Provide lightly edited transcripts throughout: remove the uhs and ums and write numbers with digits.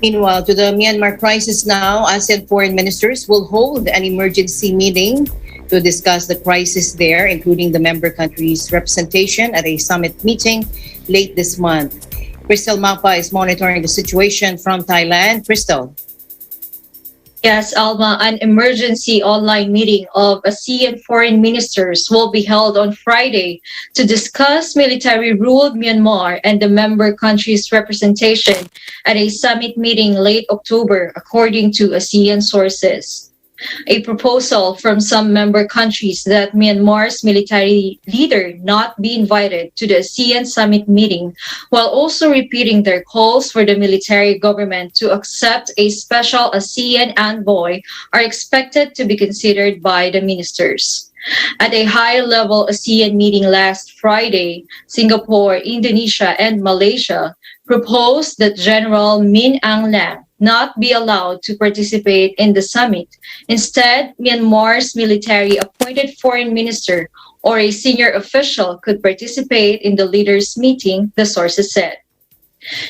Meanwhile, to the Myanmar crisis now, ASEAN foreign ministers will hold an emergency meeting to discuss the crisis there, including the member countries' representation at a summit meeting late this month. Crystal Mapa is monitoring the situation from Thailand. Crystal. Yes, Alma, an emergency online meeting of ASEAN foreign ministers will be held on Friday to discuss military-ruled Myanmar and the member countries' representation at a summit meeting late October, according to ASEAN sources. A proposal from some member countries that Myanmar's military leader not be invited to the ASEAN summit meeting, while also repeating their calls for the military government to accept a special ASEAN envoy, are expected to be considered by the ministers. At a high-level ASEAN meeting last Friday, Singapore, Indonesia, and Malaysia proposed that General Min Aung Hlaing not be allowed to participate in the summit. Instead, Myanmar's military appointed foreign minister or a senior official could participate in the leaders' meeting, the sources said.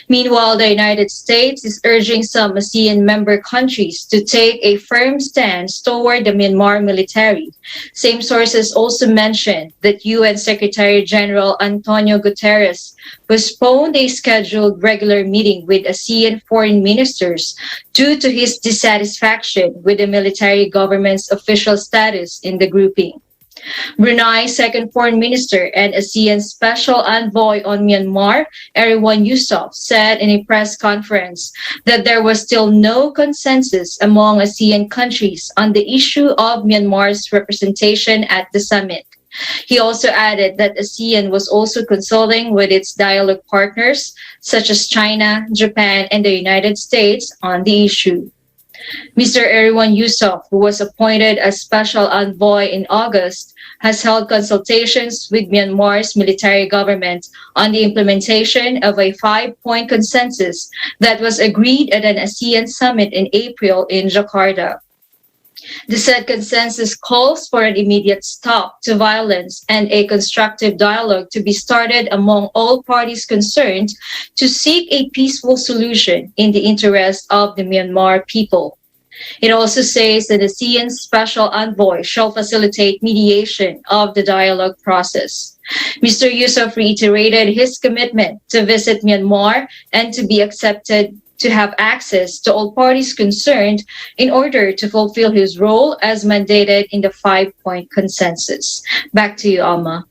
Meanwhile, the United States is urging some ASEAN member countries to take a firm stance toward the Myanmar military. Same sources also mentioned that UN Secretary General Antonio Guterres postponed a scheduled regular meeting with ASEAN foreign ministers due to his dissatisfaction with the military government's official status in the grouping. Brunei's second foreign minister and ASEAN special envoy on Myanmar, Erywan Yusof, said in a press conference that there was still no consensus among ASEAN countries on the issue of Myanmar's representation at the summit. He also added that ASEAN was also consulting with its dialogue partners, such as China, Japan, and the United States, on the issue. Mr. Erywan Yusof, who was appointed as special envoy in August, has held consultations with Myanmar's military government on the implementation of a 5-point consensus that was agreed at an ASEAN summit in April in Jakarta. The said consensus calls for an immediate stop to violence and a constructive dialogue to be started among all parties concerned to seek a peaceful solution in the interest of the Myanmar people. It also says that the ASEAN special envoy shall facilitate mediation of the dialogue process. Mr. Yusof reiterated his commitment to visit Myanmar and to be accepted to have access to all parties concerned in order to fulfill his role as mandated in the 5-point consensus. Back to you, Alma.